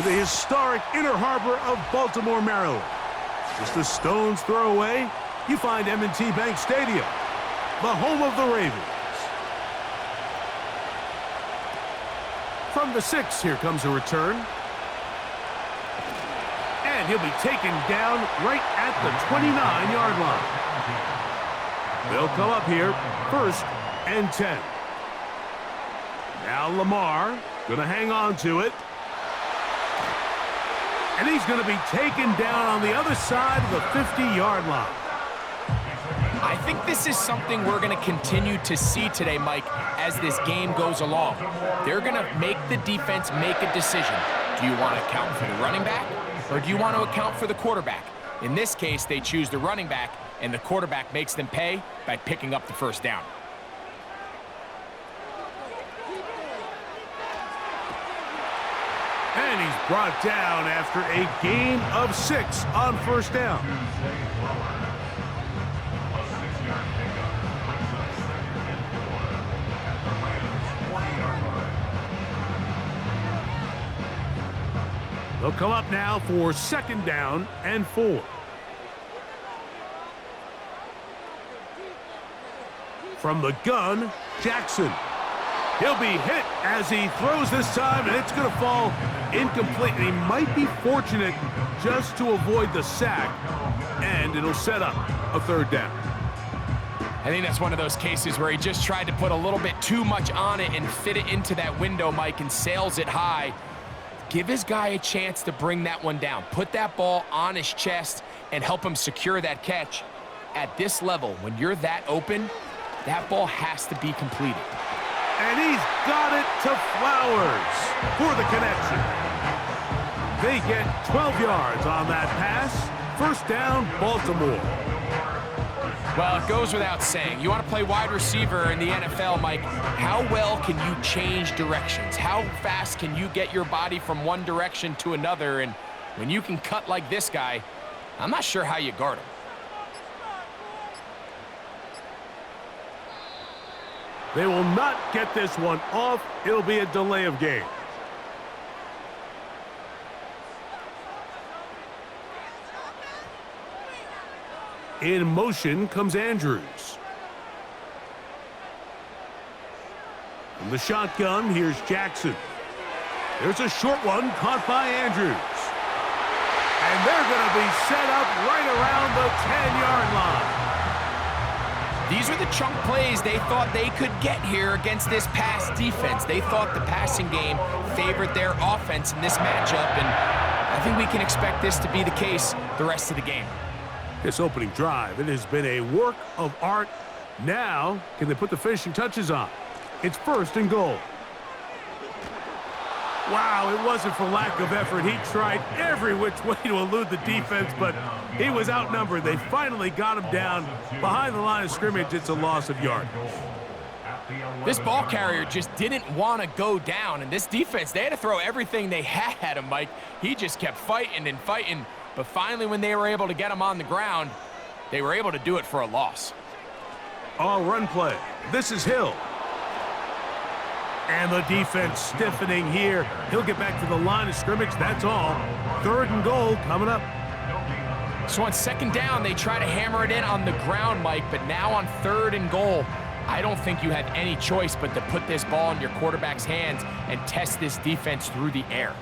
the historic Inner Harbor of Baltimore, Maryland. Just a stone's throw away, you find M&T Bank Stadium, the home of the Ravens. From the 6, here comes a return. And he'll be taken down right at the 29-yard line. They'll come up here, 1st and 10. Now Lamar, going to hang on to it. And he's going to be taken down on the other side of the 50-yard line. I think this is something we're going to continue to see today, Mike, as this game goes along. They're going to make the defense make a decision. Do you want to account for the running back, or do you want to account for the quarterback? In this case, they choose the running back, and the quarterback makes them pay by picking up the 1st down. And he's brought down after a gain of 6 on 1st down. They'll come up now for 2nd down and 4. From the gun, Jackson. He'll be hit as he throws this time, and it's going to fall incomplete. And he might be fortunate just to avoid the sack, and it'll set up a 3rd down. I think that's one of those cases where he just tried to put a little bit too much on it and fit it into that window, Mike, and sails it high. Give his guy a chance to bring that one down. Put that ball on his chest and help him secure that catch. At this level, when you're that open, that ball has to be completed. And he's got it to Flowers for the connection. They get 12 yards on that pass. 1st down, Baltimore. Well, it goes without saying. You want to play wide receiver in the NFL, Mike, how well can you change directions? How fast can you get your body from one direction to another? And when you can cut like this guy, I'm not sure how you guard him. They will not get this one off. It'll be a delay of game. In motion comes Andrews. From the shotgun, here's Jackson. There's a short one caught by Andrews. And they're going to be set up right around the 10-yard line. These are the chunk plays they thought they could get here against this pass defense. They thought the passing game favored their offense in this matchup, and I think we can expect this to be the case the rest of the game. This opening drive, it has been a work of art. Now, can they put the finishing touches on? It's 1st and goal. Wow, it wasn't for lack of effort. He tried every which way to elude the defense, but he was outnumbered. They finally got him down behind the line of scrimmage. It's a loss of yardage. This ball carrier just didn't want to go down, and this defense, they had to throw everything they had at him, Mike. He just kept fighting and fighting, but finally when they were able to get him on the ground, they were able to do it for a loss. All run play. This is Hill. And the defense stiffening here. He'll get back to the line of scrimmage, that's all. 3rd and goal coming up. So on 2nd down, they try to hammer it in on the ground, Mike, but now on 3rd and goal, I don't think you have any choice but to put this ball in your quarterback's hands and test this defense through the air.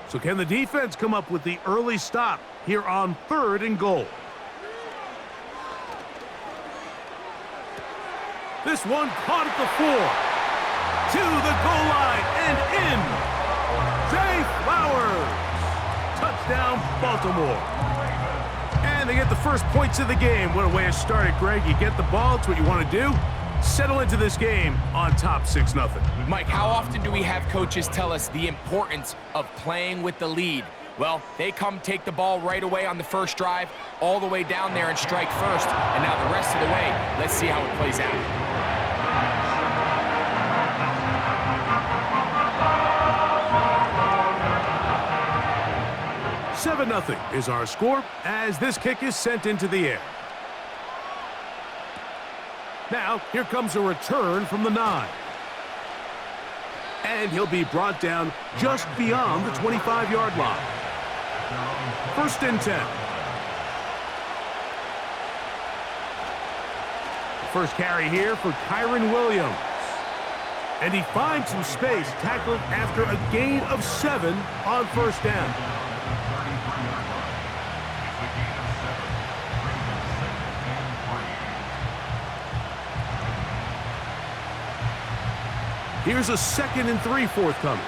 So can the defense come up with the early stop here on 3rd and goal? This one caught at the 4. To the goal line and in. Zay Flowers. Touchdown, Baltimore. And they get the 1st points of the game. What a way to start it, Greg. You get the ball. It's what you want to do. Settle into this game on top 6-0. Mike, how often do we have coaches tell us the importance of playing with the lead? Well, they come take the ball right away on the 1st drive, all the way down there and strike 1st. And now the rest of the way, let's see how it plays out. 7-0 is our score as this kick is sent into the air. Now, here comes a return from the 9. And he'll be brought down just beyond the 25-yard line. 1st and 10. First carry here for Kyron Williams. And he finds some space, tackled after a gain of 7 on 1st down. Here's a 2nd and 3 forthcoming.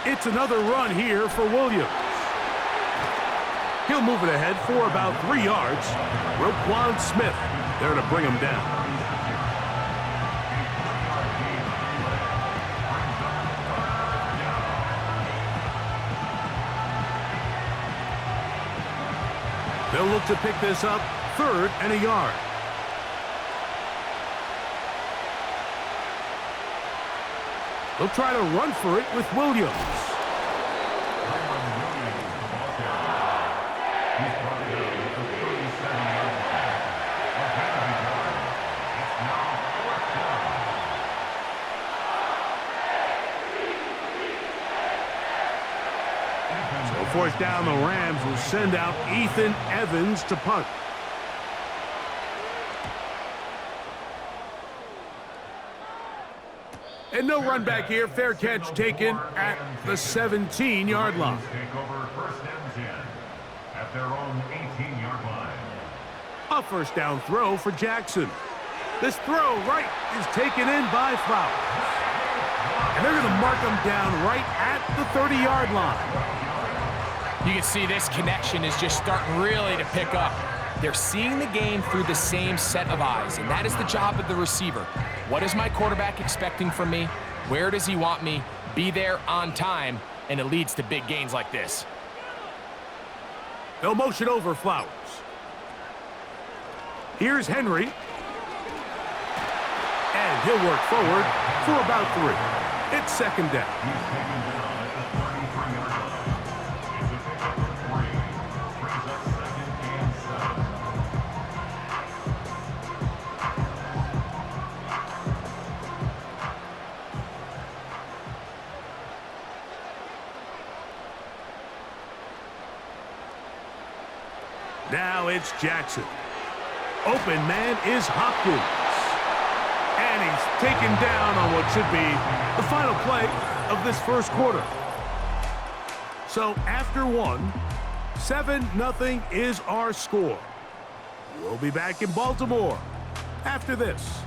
It's another run here for Williams. He'll move it ahead for about 3 yards. Roquan Smith there to bring him down. They'll look to pick this up, 3rd and a yard. They'll try to run for it with Williams. So 4th down, the Rams will send out Ethan Evans to punt. And no run back here. Fair catch taken at the 17-yard line. Take over 1st and 10 at their own 18-yard line. A 1st down throw for Jackson. This throw right is taken in by Flowers. And they're going to mark him down right at the 30-yard line. You can see this connection is just starting really to pick up. They're seeing the game through the same set of eyes, and that is the job of the receiver. What is my quarterback expecting from me? Where does he want me? Be there on time, and it leads to big gains like this. They'll motion over Flowers. Here's Henry. And he'll work forward for about 3. It's 2nd down. Now it's Jackson. Open man is Hopkins. And he's taken down on what should be the final play of this 1st quarter. So after 1, 7-0 is our score. We'll be back in Baltimore after this.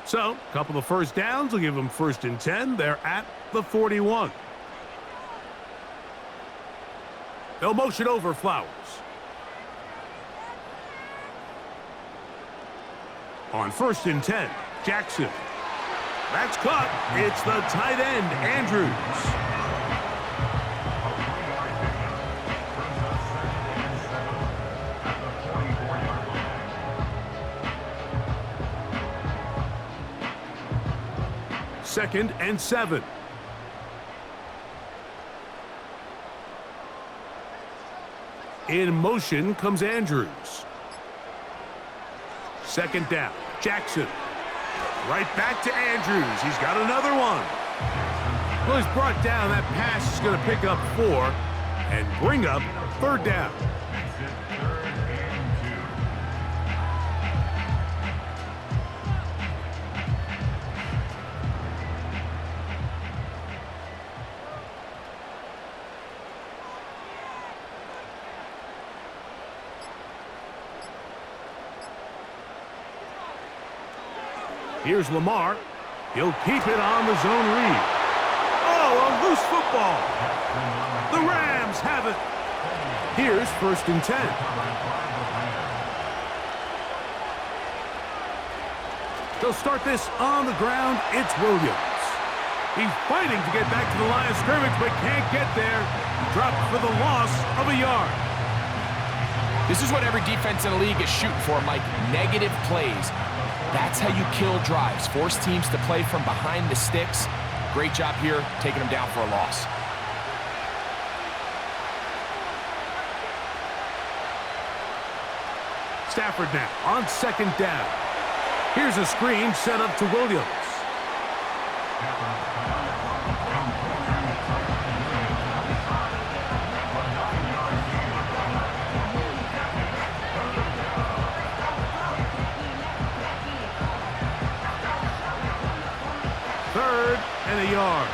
So, a couple of 1st downs will give them 1st and 10. They're at the 41. They'll motion over Flowers. On 1st and 10, Jackson. That's caught. It's the tight end, Andrews. Second and 7. In motion comes Andrews. 2nd down. Jackson. Right back to Andrews. He's got another one. Well, he's brought down. That pass is going to pick up 4 and bring up 3rd down. Here's Lamar. He'll keep it on the zone read. Oh, a loose football. The Rams have it. Here's 1st and 10. They'll start this on the ground. It's Williams. He's fighting to get back to the line of scrimmage, but can't get there. Dropped for the loss of a yard. This is what every defense in the league is shooting for, Mike. Negative plays. That's how you kill drives. Force teams to play from behind the sticks. Great job here, taking them down for a loss. Stafford now on second down. Here's a screen set up to Williams. Third and a yard.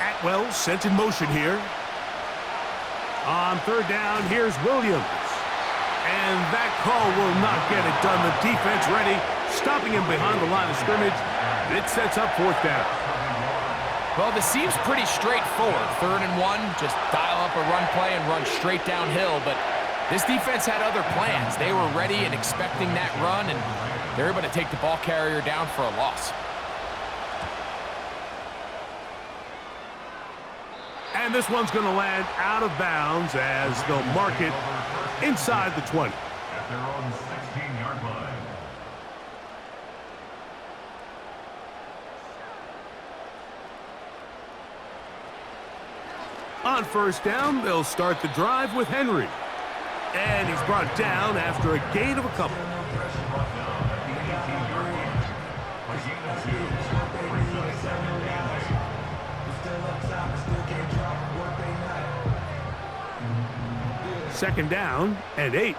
Atwell sent in motion here. On third down, here's Williams. And that call will not get it done. The defense ready, stopping him behind the line of scrimmage. And it sets up fourth down. Well, this seems pretty straightforward. 3rd and 1, just dial up a run play and run straight downhill. But this defense had other plans. They were ready and expecting that run, and they're able to take the ball carrier down for a loss. And this one's going to land out of bounds as they'll mark it inside the 20. At their own 16-yard line. On first down, they'll start the drive with Henry. And he's brought down after a gain of a couple. Second down and 8.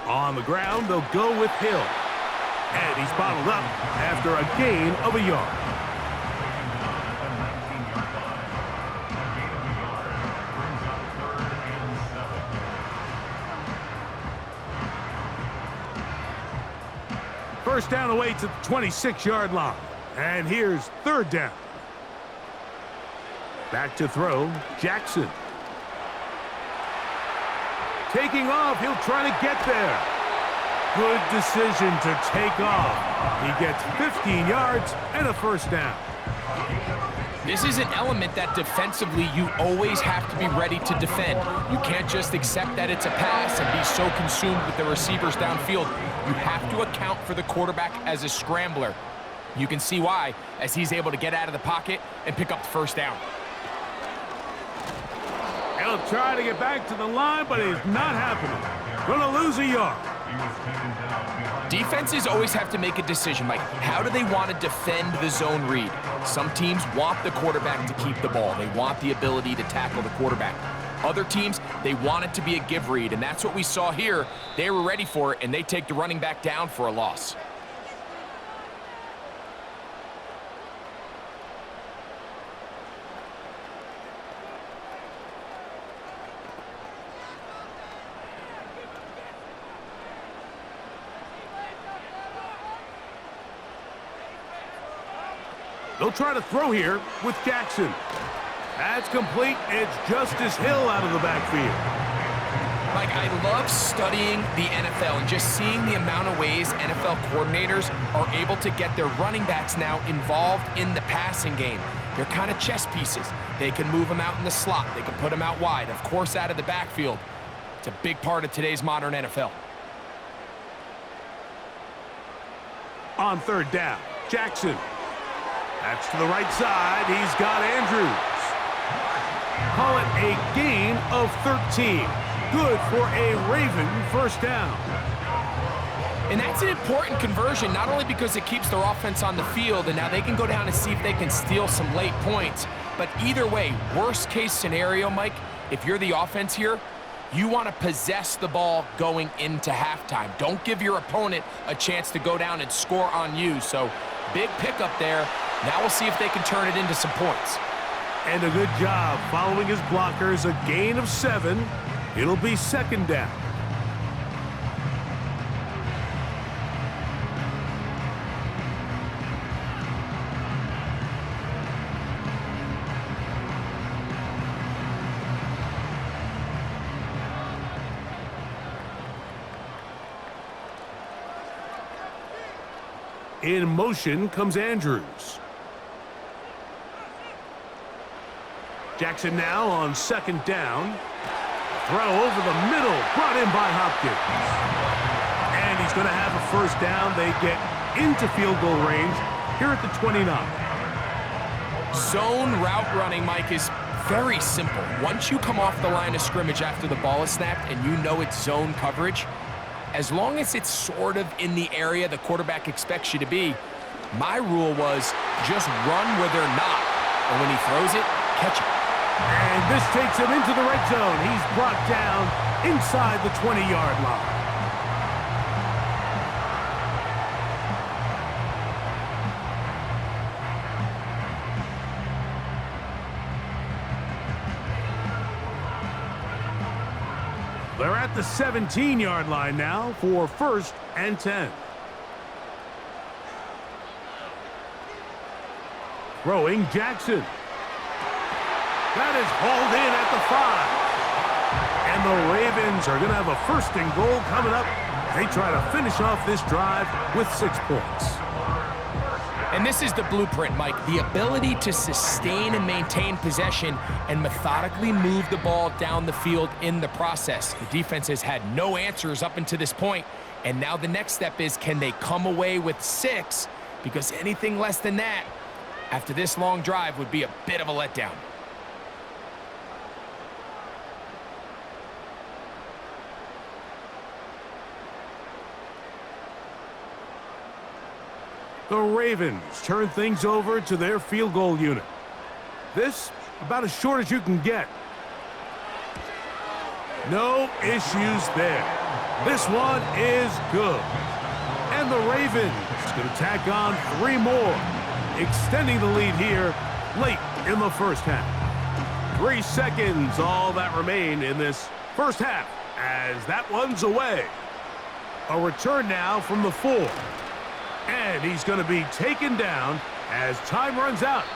On the ground, they'll go with Hill. And he's bottled up after a gain of a yard. First down away to the 26-yard line. And here's third down. Back to throw, Jackson. Taking off, he'll try to get there. Good decision to take off. He gets 15 yards and a first down. This is an element that defensively you always have to be ready to defend. You can't just accept that it's a pass and be so consumed with the receivers downfield. You have to account for the quarterback as a scrambler. You can see why, as he's able to get out of the pocket and pick up the first down. He'll try to get back to the line, but it's not happening. Gonna lose a yard. Defenses always have to make a decision, like how do they want to defend the zone read? Some teams want the quarterback to keep the ball. They want the ability to tackle the quarterback. Other teams, they want it to be a give read, and that's what we saw here. They were ready for it, and they take the running back down for a loss. They'll try to throw here with Jackson. That's complete. It's Justice Hill out of the backfield. Mike, I love studying the NFL and just seeing the amount of ways NFL coordinators are able to get their running backs now involved in the passing game. They're kind of chess pieces. They can move them out in the slot. They can put them out wide, of course, out of the backfield. It's a big part of today's modern NFL. On third down, Jackson. That's to the right side. He's got Andrews. Call it a gain of 13. Good for a Raven first down. And that's an important conversion, not only because it keeps their offense on the field, and now they can go down and see if they can steal some late points. But either way, worst case scenario, Mike, if you're the offense here, you want to possess the ball going into halftime. Don't give your opponent a chance to go down and score on you. So big pickup there. Now we'll see if they can turn it into some points. And a good job following his blockers. A gain of 7. It'll be second down. In motion comes Andrews. Jackson now on second down. Throw over the middle, brought in by Hopkins. And he's going to have a first down. They get into field goal range here at the 29. Zone route running, Mike, is very simple. Once you come off the line of scrimmage after the ball is snapped and you know it's zone coverage, as long as it's sort of in the area the quarterback expects you to be, my rule was just run where they're not. And when he throws it, catch it. And this takes him into the red zone. He's brought down inside the 20-yard line. They're at the 17-yard line now for 1st and 10. Throwing Jackson. That is hauled in at the 5. And the Ravens are going to have a 1st and goal coming up. They try to finish off this drive with 6 points. And this is the blueprint, Mike. The ability to sustain and maintain possession and methodically move the ball down the field in the process. The defense has had no answers up until this point, and now the next step is, can they come away with 6? Because anything less than that, after this long drive, would be a bit of a letdown. The Ravens turn things over to their field goal unit. This, about as short as you can get. No issues there. This one is good. And the Ravens going to tack on 3 more, extending the lead here late in the first half. 3 seconds, all that remain in this first half, as that one's away. A return now from the 4. And he's going to be taken down as time runs out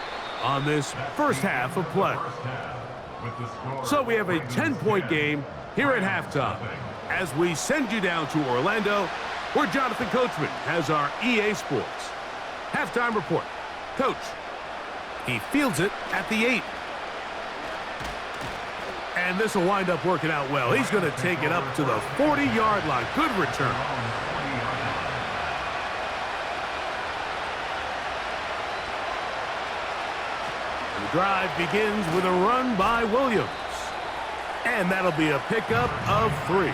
on this first half of play. So we have a 10-point game here at halftime as we send you down to Orlando, where Jonathan Coachman has our EA Sports halftime report. Coach, he fields it at the 8. And this will wind up working out well. He's going to take it up to the 40-yard line. Good return. The drive begins with a run by Williams. And that'll be a pickup of 3.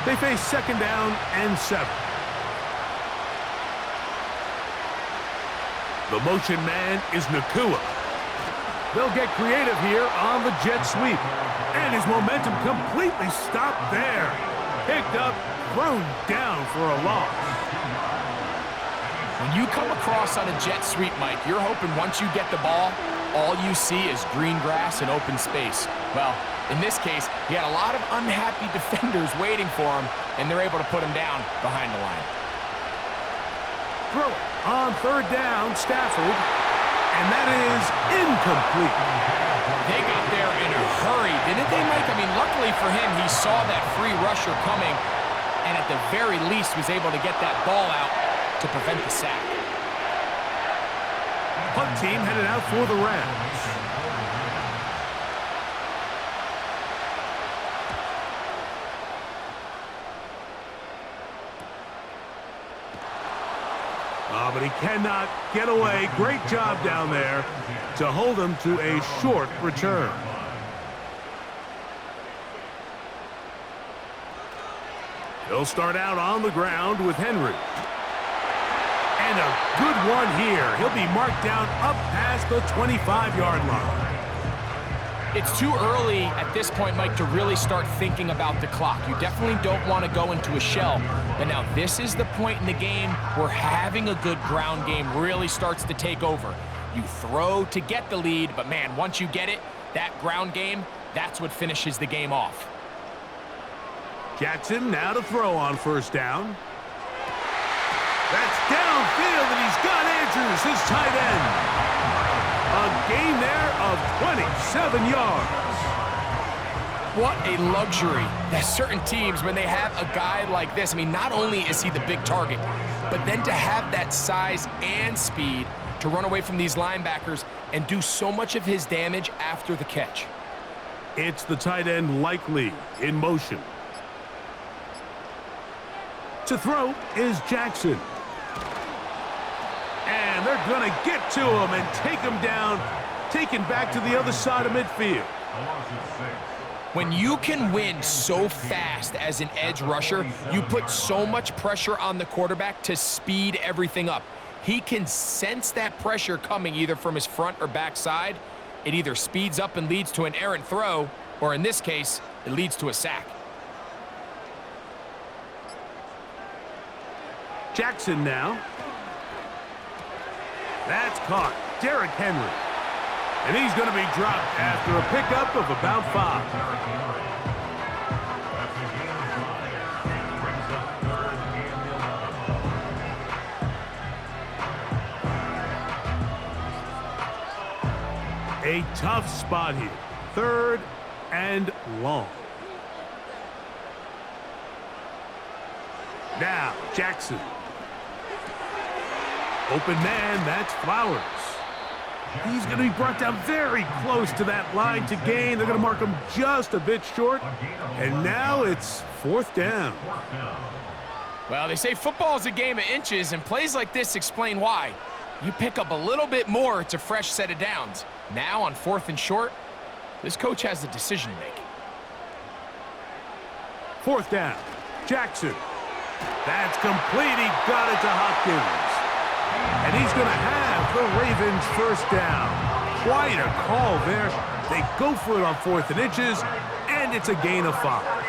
They face 2nd down and 7. The motion man is Nakua. They'll get creative here on the jet sweep. And his momentum completely stopped there. Picked up, thrown down for a loss. When you come across on a jet sweep, Mike, you're hoping once you get the ball, all you see is green grass and open space. Well, in this case, he had a lot of unhappy defenders waiting for him, and they're able to put him down behind the line. Throw it on 3rd down, Stafford. And that is incomplete. They got there in a hurry, didn't they, Mike? I mean, luckily for him, he saw that free rusher coming and at the very least was able to get that ball out to prevent the sack. Punt team headed out for the Rams. But he cannot get away. Great job down there to hold him to a short return. He'll start out on the ground with Henry. And a good one here. He'll be marked down up past the 25-yard line. It's too early at this point, Mike, to really start thinking about the clock. You definitely don't want to go into a shell. But now this is the point in the game where having a good ground game really starts to take over. You throw to get the lead, but man, once you get it, that ground game, that's what finishes the game off. Jackson now to throw on 1st down. That's downfield, and he's got Andrews, his tight end. A gain there of 27 yards. What a luxury that certain teams, when they have a guy like this, I mean, not only is he the big target, but then to have that size and speed to run away from these linebackers and do so much of his damage after the catch. It's the tight end Likely in motion. To throw is Jackson. And they're going to get to him and take him down, taken back to the other side of midfield. When you can win so fast as an edge rusher, you put so much pressure on the quarterback to speed everything up. He can sense that pressure coming either from his front or back side. It either speeds up and leads to an errant throw, or in this case, it leads to a sack. Jackson now. That's caught. Derrick Henry. And he's going to be dropped after a pickup of about 5. A tough spot here. 3rd and long. Now, Jackson. Open man, that's Flowers. He's going to be brought down very close to that line to gain. They're going to mark him just a bit short. And now it's 4th down. Well, they say football is a game of inches, and plays like this explain why. You pick up a little bit more, it's a fresh set of downs. Now on 4th and short, this coach has a decision to make. 4th down. Jackson. That's complete. He got it to Hopkins. And he's going to have the Ravens 1st down. Quite a call there. They go for it on 4th and inches, and it's a gain of 5.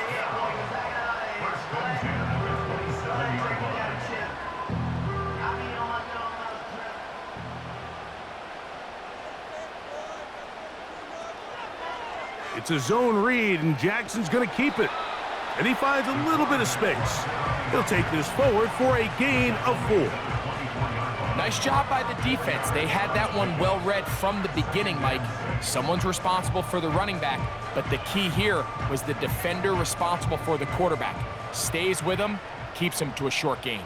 It's a zone read, and Jackson's going to keep it. And he finds a little bit of space. He'll take this forward for a gain of 4. Nice job by the defense. They had that one well read from the beginning, Mike. Someone's responsible for the running back, but the key here was the defender responsible for the quarterback. Stays with him, keeps him to a short gain.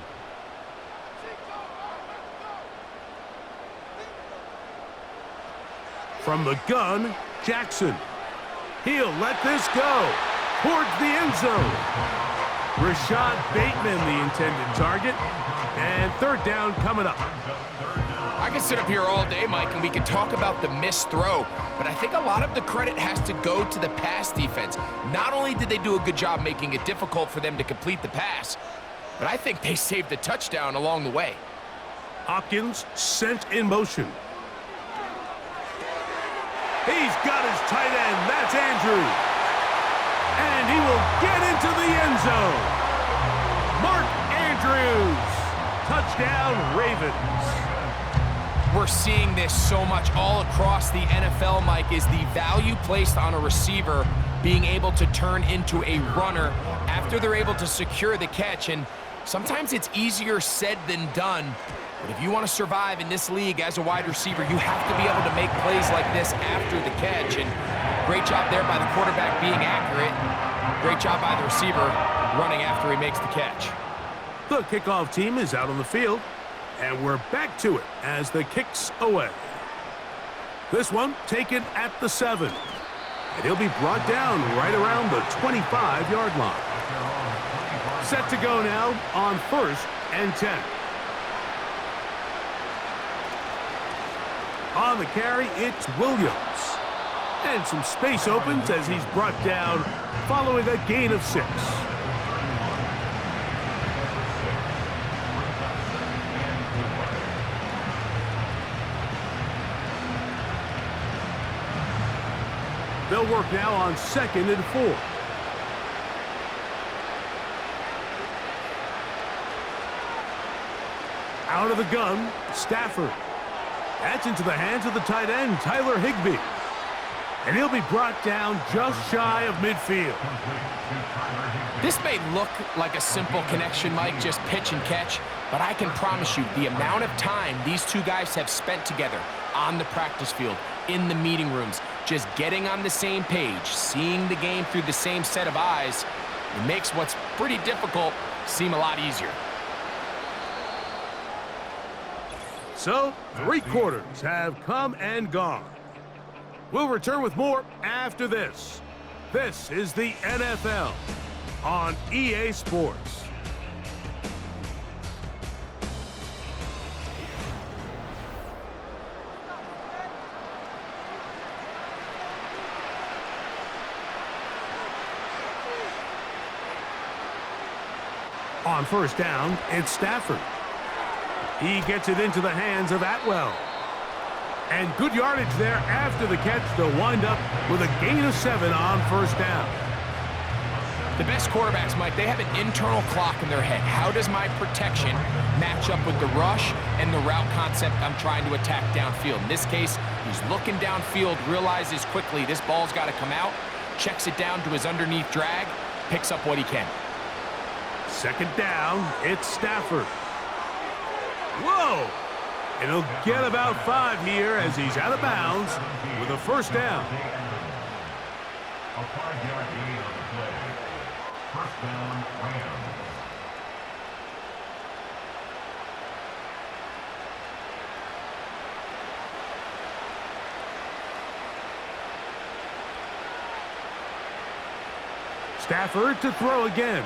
From the gun, Jackson. He'll let this go towards the end zone. Rashad Bateman, the intended target. And 3rd down coming up. I can sit up here all day, Mike, and we can talk about the missed throw, but I think a lot of the credit has to go to the pass defense. Not only did they do a good job making it difficult for them to complete the pass, but I think they saved the touchdown along the way. Hopkins sent in motion. He's got his tight end. That's Andrews. And he will get into the end zone. Mark Andrews. Touchdown, Ravens. We're seeing this so much all across the NFL, Mike, is the value placed on a receiver being able to turn into a runner after they're able to secure the catch. And sometimes it's easier said than done. But if you want to survive in this league as a wide receiver, you have to be able to make plays like this after the catch. And great job there by the quarterback being accurate. Great job by the receiver running after he makes the catch. The kickoff team is out on the field, and we're back to it as the kick's away. This one taken at the 7, and he'll be brought down right around the 25-yard line. Set to go now on 1st and 10. On the carry, it's Williams. And some space opens as he's brought down following a gain of 6. They'll work now on 2nd and 4. Out of the gun, Stafford. That's into the hands of the tight end, Tyler Higbee. And he'll be brought down just shy of midfield. This may look like a simple connection, Mike, just pitch and catch, but I can promise you the amount of time these two guys have spent together on the practice field, in the meeting rooms, just getting on the same page, seeing the game through the same set of eyes, it makes what's pretty difficult seem a lot easier. So, 3 quarters have come and gone. We'll return with more after this. This is the NFL on EA Sports. On first down, it's Stafford. He gets it into the hands of Atwell. And good yardage there after the catch. They'll wind up with a gain of 7 on first down. The best quarterbacks, Mike, they have an internal clock in their head. How does my protection match up with the rush and the route concept I'm trying to attack downfield? In this case, he's looking downfield, realizes quickly this ball's got to come out, checks it down to his underneath drag, picks up what he can. Second down, it's Stafford. Whoa! And he'll get about 5 here as he's out of bounds with a first down. A 5-yard gain on the play. First down, Rams. Stafford to throw again.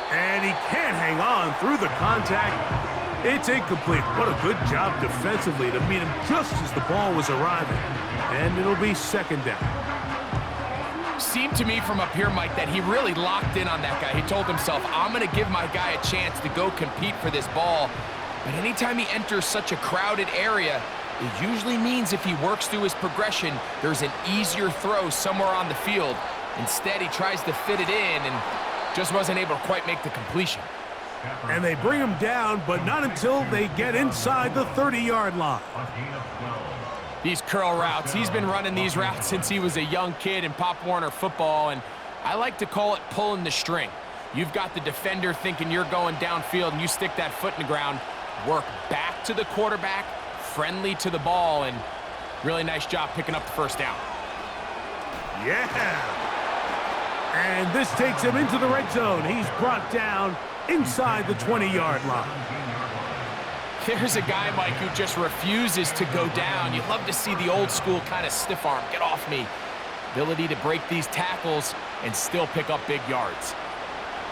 And he can't hang on through the contact. It's incomplete. What a good job defensively to meet him just as the ball was arriving. And it'll be second down. Seemed to me from up here, Mike, that he really locked in on that guy. He told himself, I'm going to give my guy a chance to go compete for this ball. But anytime he enters such a crowded area, it usually means if he works through his progression, there's an easier throw somewhere on the field. Instead, he tries to fit it in and just wasn't able to quite make the completion. And they bring him down, but not until they get inside the 30-yard line. These curl routes, he's been running these routes since he was a young kid in Pop Warner football, and I like to call it pulling the string. You've got the defender thinking you're going downfield, and you stick that foot in the ground, work back to the quarterback, friendly to the ball, and really nice job picking up the first down. Yeah! And this takes him into the red zone. He's brought down inside the 20-yard line. There's a guy, Mike, who just refuses to go down. You'd love to see the old school kind of stiff arm, get off me. Ability to break these tackles and still pick up big yards.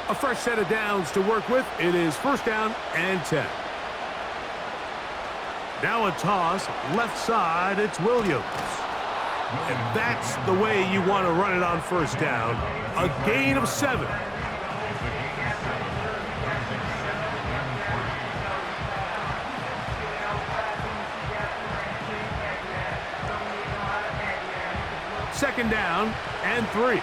A fresh set of downs to work with. It is first down and 10. Now a toss, left side, it's Williams. And that's the way you want to run it on first down. A gain of 7. Second down and 3.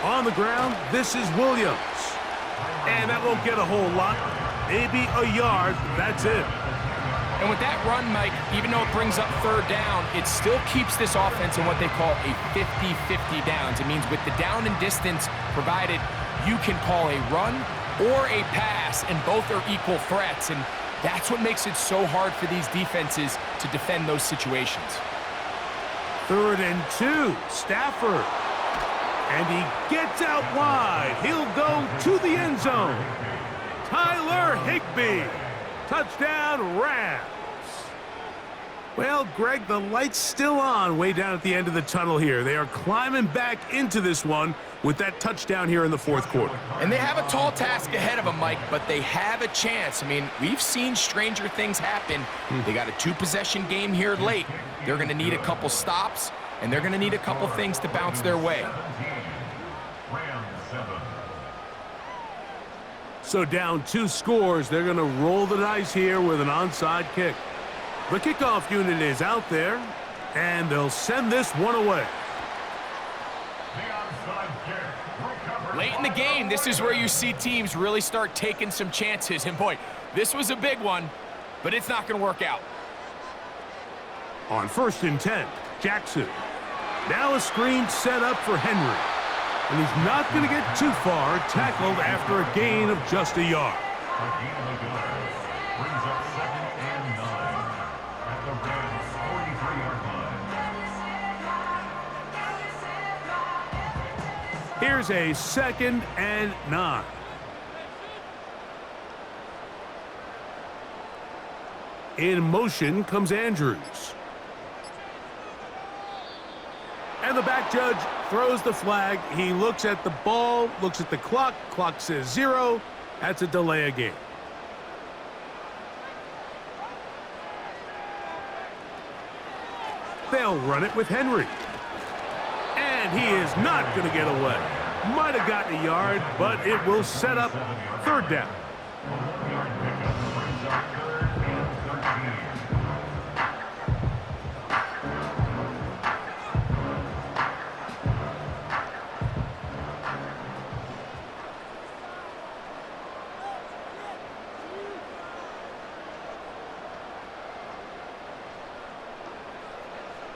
On the ground, this is Williams. And that won't get a whole lot. Maybe a yard, that's it. And with that run, Mike, even though it brings up third down, it still keeps this offense in what they call a 50-50 downs. It means with the down and distance provided, you can call a run or a pass, and both are equal threats. And that's what makes it so hard for these defenses to defend those situations. 3rd and 2, Stafford. And he gets out wide. He'll go to the end zone. Tyler Higbee. Touchdown, Rams. Well, Greg, the light's still on way down at the end of the tunnel here. They are climbing back into this one with that touchdown here in the 4th quarter. And they have a tall task ahead of them, Mike, but they have a chance. I mean, we've seen stranger things happen. They got a 2-possession game here late. They're going to need a couple stops, and they're going to need a couple things to bounce their way. So down 2 scores, they're going to roll the dice here with an onside kick. The kickoff unit is out there, and they'll send this one away. Late in the game, this is where you see teams really start taking some chances. And boy, this was a big one, but it's not going to work out. On 1st and 10, Jackson. Now a screen set up for Henry. And he's not going to get too far, tackled after a gain of just a yard. Brings up 2nd and 9 at the Rams' 43-yard line. Here's a 2nd and 9. In motion comes Andrews. And the back judge throws the flag. He looks at the ball, looks at the clock. Clock says 0. That's a delay of game. They'll run it with Henry. And he is not going to get away. Might have gotten a yard, but it will set up third down.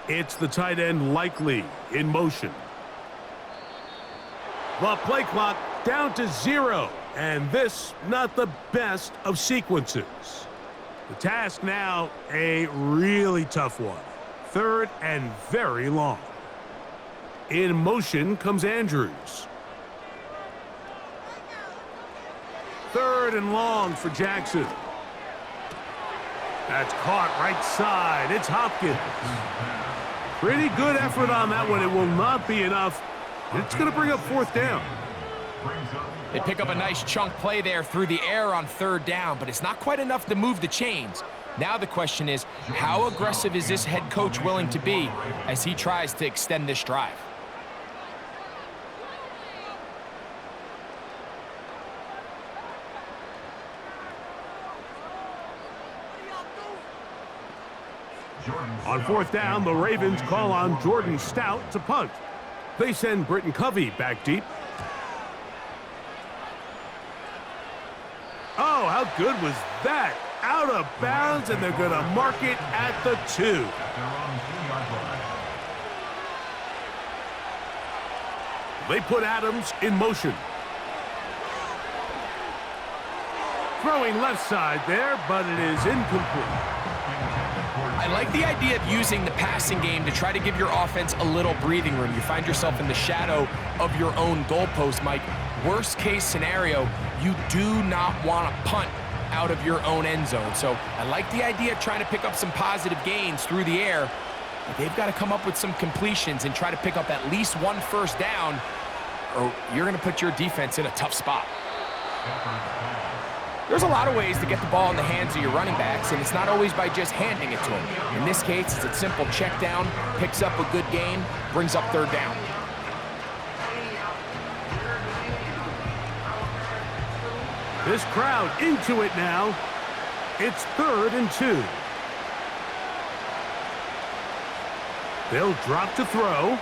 It's the tight end Likely in motion. The play clock down to 0, and this not the best of sequences. The task now a really tough one. Third and very long. In motion comes Andrews. Third and long for Jackson. That's caught right side. It's Hopkins. Pretty good effort on that one. It will not be enough. It's going to bring up fourth down. They pick up a nice chunk play there through the air on third down, but it's not quite enough to move the chains. Now the question is, how aggressive is this head coach willing to be as he tries to extend this drive? On fourth down, the Ravens call on Jordan Stout to punt. They send Britton Covey back deep. Oh, how good was that? Out of bounds, and they're going to mark it at the 2. They put Adams in motion. Throwing left side there, but it is incomplete. I like the idea of using the passing game to try to give your offense a little breathing room. You find yourself in the shadow of your own goalpost, Mike. Worst case scenario, you do not want to punt out of your own end zone. So I like the idea of trying to pick up some positive gains through the air. But they've got to come up with some completions and try to pick up at least one first down, or you're going to put your defense in a tough spot. There's a lot of ways to get the ball in the hands of your running backs, and it's not always by just handing it to them. In this case, it's a simple check down, picks up a good gain, brings up third down. This crowd into it now. It's 3rd and 2. They'll drop to throw.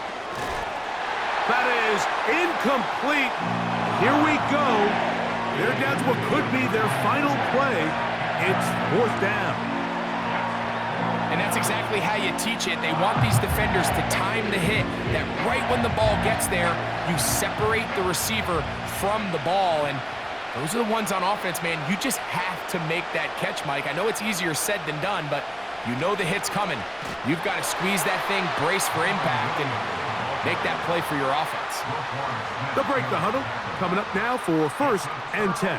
That is incomplete. Here we go. They're down to what could be their final play. It's 4th down. And that's exactly how you teach it. They want these defenders to time the hit, that right when the ball gets there, you separate the receiver from the ball. And those are the ones on offense, man. You just have to make that catch, Mike. I know it's easier said than done, but you know the hit's coming. You've got to squeeze that thing, brace for impact, and make that play for your offense. They'll break the huddle. Coming up now for 1st and 10.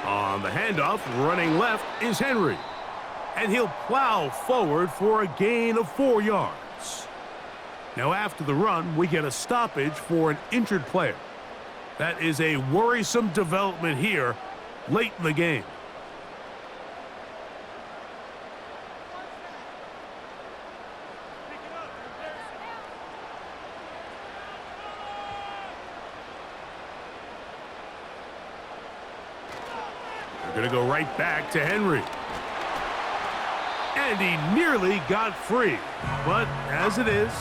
On the handoff, running left is Henry. And he'll plow forward for a gain of 4 yards. Now after the run, we get a stoppage for an injured player. That is a worrisome development here late in the game. Going to go right back to Henry. And he nearly got free. But as it is,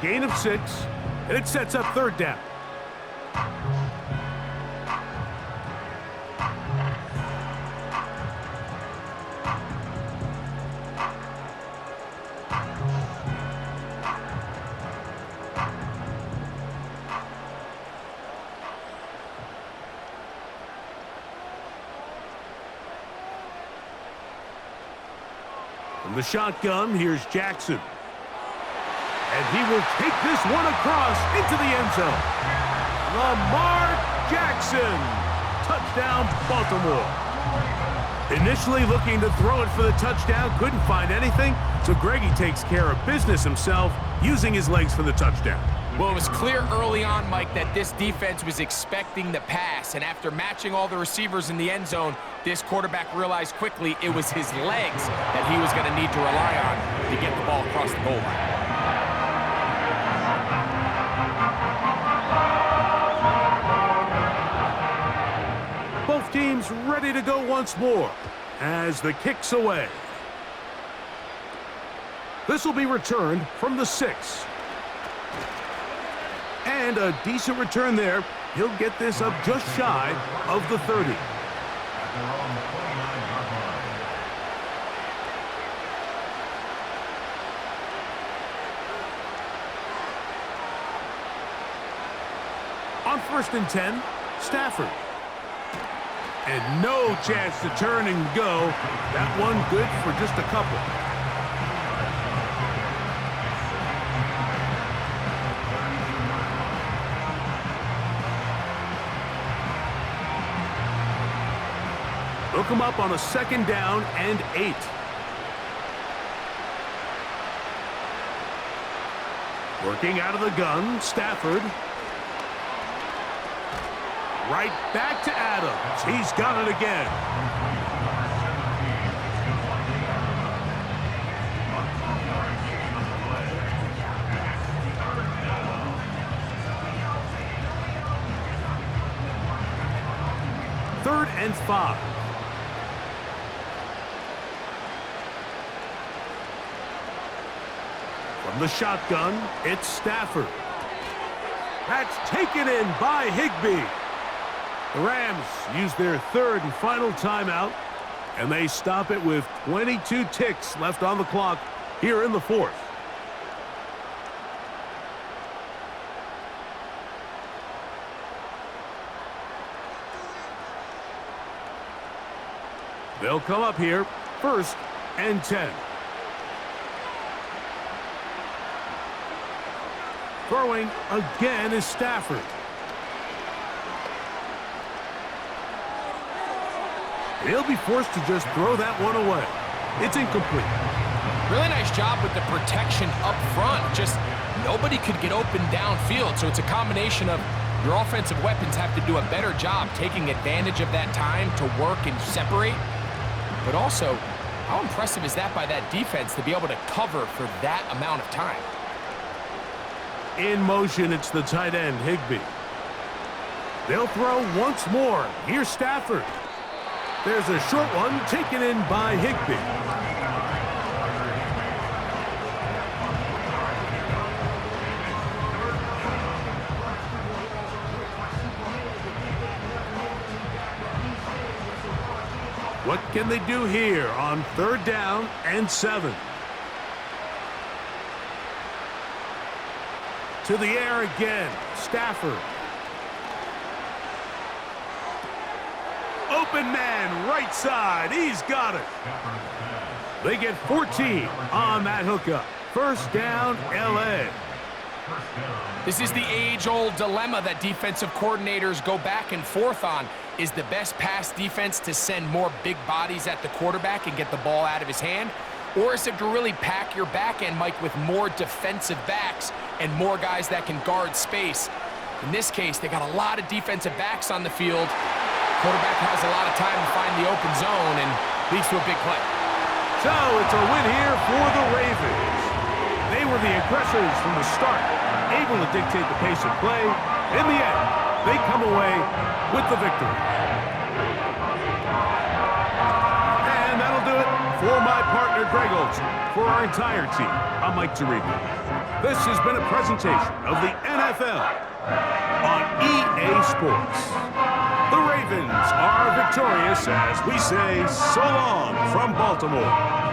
gain of 6, and it sets up 3rd down. From the shotgun, here's Jackson. And he will take this one across into the end zone. Lamar Jackson. Touchdown, Baltimore. Initially looking to throw it for the touchdown, couldn't find anything, so Greggy takes care of business himself, using his legs for the touchdown. Well, it was clear early on, Mike, that this defense was expecting the pass, and after matching all the receivers in the end zone, this quarterback realized quickly it was his legs that he was going to need to rely on to get the ball across the goal line. Both teams ready to go once more as the kick's away. This will be returned from the 6. And a decent return there. He'll get this up just shy of the 30. They're on the 29-yard line. On 1st and 10, Stafford. And no chance to turn and go. That one good for just a couple. They'll come up on a 2nd down and 8. Working out of the gun, Stafford. Right back to Adams. He's got it again. Third and 5. From the shotgun, it's Stafford. That's taken in by Higbee. The Rams use their 3rd and final timeout, and they stop it with 22 ticks left on the clock here in the 4th. They'll come up here, 1st and 10. Throwing again is Stafford. He'll be forced to just throw that one away. It's incomplete. Really nice job with the protection up front. Just nobody could get open downfield, so it's a combination of your offensive weapons have to do a better job taking advantage of that time to work and separate. But also, how impressive is that by that defense to be able to cover for that amount of time? In motion, it's the tight end, Higbee. They'll throw once more. Here's Stafford. There's a short one taken in by Higbee. What can they do here on 3rd down and 7? To the air again, Stafford. Open man, right side. He's got it. They get 14 on that hookup. 1st down, L.A. This is the age-old dilemma that defensive coordinators go back and forth on. Is the best pass defense to send more big bodies at the quarterback and get the ball out of his hand? Or is it to really pack your back end, Mike, with more defensive backs and more guys that can guard space? In this case, they got a lot of defensive backs on the field. Quarterback has a lot of time to find the open zone and leads to a big play. So it's a win here for the Ravens. They were the aggressors from the start, able to dictate the pace of play. In the end, they come away with the victory. And that'll do it for my partner, Greg Olson. For our entire team, I'm Mike Tirico. This has been a presentation of the NFL on EA Sports. The Ravens are victorious as we say so long from Baltimore.